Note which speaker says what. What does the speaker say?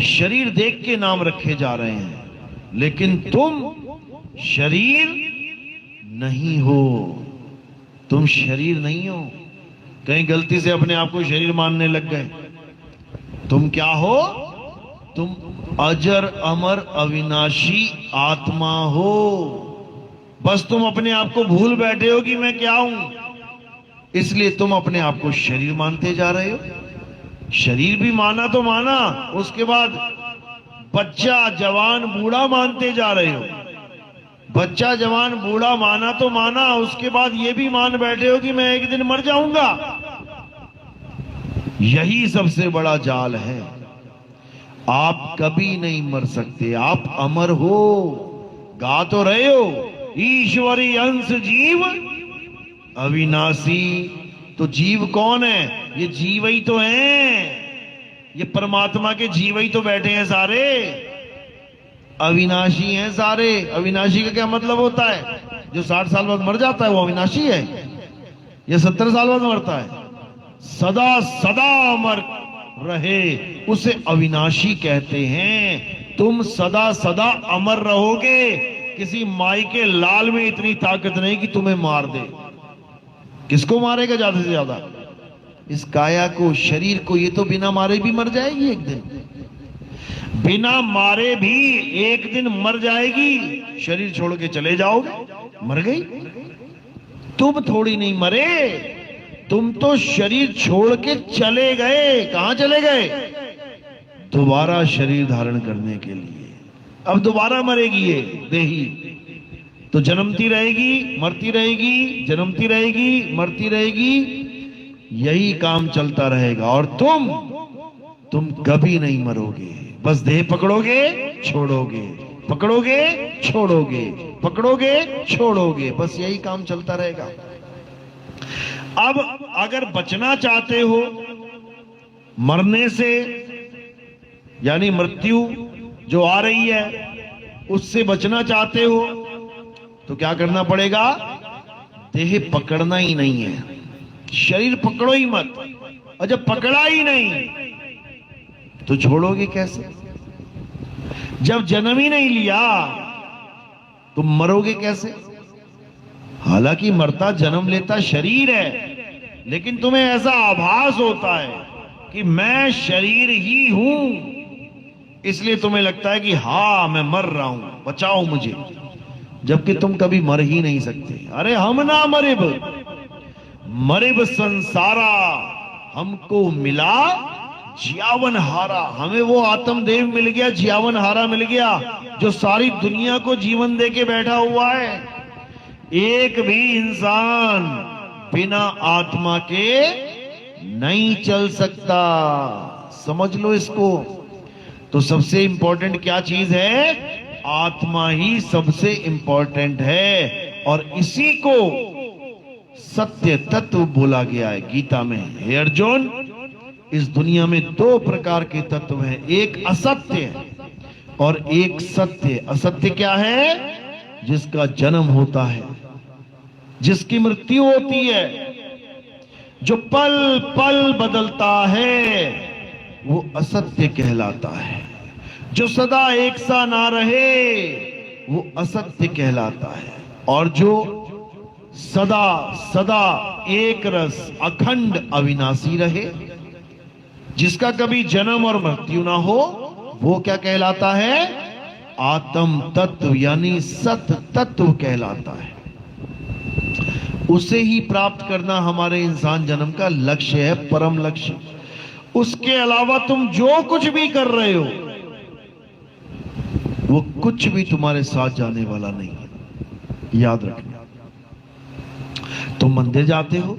Speaker 1: शरीर देख के नाम रखे जा रहे हैं, लेकिन तुम शरीर नहीं हो। तुम शरीर नहीं हो। कहीं गलती से अपने आप को शरीर मानने लग गए। तुम क्या हो? तुम अजर अमर अविनाशी आत्मा हो। बस तुम अपने आप को भूल बैठे हो कि मैं क्या हूं, इसलिए तुम अपने आप को शरीर मानते जा रहे हो। शरीर भी माना तो माना, उसके बाद बच्चा जवान बूढ़ा मानते जा रहे हो। बच्चा जवान बूढ़ा माना तो माना, उसके बाद ये भी मान बैठे हो कि मैं एक दिन मर जाऊंगा। यही सबसे बड़ा जाल है। आप कभी नहीं मर सकते, आप अमर हो। गा तो रहे हो, ईश्वरी अंश जीव अविनाशी। तो जीव कौन है? ये जीव ही तो हैं। ये परमात्मा के जीव ही तो बैठे हैं सारे। अविनाशी हैं सारे। अविनाशी का क्या मतलब होता है? जो 60 साल बाद मर जाता है वो अविनाशी है, या 70 साल बाद मरता है? सदा सदा अमर रहे उसे अविनाशी कहते हैं। तुम सदा सदा अमर रहोगे। किसी माई के लाल में इतनी ताकत नहीं कि तुम्हें मार दे। किसको मारेगा ज्यादा से ज्यादा? इस काया को, शरीर को। ये तो बिना मारे भी मर जाएगी एक दिन। बिना मारे भी एक दिन मर जाएगी। शरीर छोड़ के चले जाओगे, मर गई। तुम थोड़ी नहीं मरे, तुम तो शरीर छोड़ के चले गए। कहां चले गए? दोबारा शरीर धारण करने के लिए। अब दोबारा मरेगी ये देही। तो जन्मती रहेगी, मरती रहेगी, जन्मती रहेगी, मरती रहेगी। यही काम चलता रहेगा। और तुम कभी नहीं मरोगे। बस देह पकड़ोगे, छोड़ोगे, पकड़ोगे, छोड़ोगे, पकड़ोगे, छोड़ोगे। बस यही काम चलता रहेगा। अब अगर बचना चाहते हो मरने से, यानी मृत्यु जो आ रही है उससे बचना चाहते हो, तो क्या करना पड़ेगा? देह पकड़ना ही नहीं है। शरीर पकड़ो ही मत। और जब पकड़ा ही नहीं तो छोड़ोगे कैसे? जब जन्म ही नहीं लिया तो मरोगे कैसे? हालांकि मरता जन्म लेता शरीर है, लेकिन तुम्हें ऐसा आभास होता है कि मैं शरीर ही हूं, इसलिए तुम्हें लगता है कि हां मैं मर रहा हूं, बचाओ मुझे। जबकि तुम कभी मर ही नहीं सकते। अरे हम ना मरिब, मरिब संसारा, हमको मिला जियावन हारा। हमें वो आत्मदेव मिल गया, जियावन हारा मिल गया, जो सारी दुनिया को जीवन दे के बैठा हुआ है। एक भी इंसान बिना आत्मा के नहीं चल सकता। समझ लो इसको। तो सबसे इंपॉर्टेंट क्या चीज है? आत्मा ही सबसे इंपॉर्टेंट है। और इसी को सत्य तत्व बोला गया है गीता में। हे अर्जुन, इस दुनिया में 2 प्रकार के तत्व हैं, एक असत्य और एक सत्य। असत्य क्या है? जिसका जन्म होता है, जिसकी मृत्यु होती है, जो पल पल बदलता है, वो असत्य कहलाता है। जो सदा एक सा ना रहे, वो असत्य कहलाता है। और जो सदा सदा एक रस अखंड अविनाशी रहे, जिसका कभी जन्म और मृत्यु ना हो, वो क्या कहलाता है? आत्म तत्व, यानी सत तत्व कहलाता है। उसे ही प्राप्त करना हमारे इंसान जन्म का लक्ष्य है, परम लक्ष्य। उसके अलावा तुम जो कुछ भी कर रहे हो, वो कुछ भी तुम्हारे साथ जाने वाला नहीं है। याद रखना। तुम मंदिर जाते हो,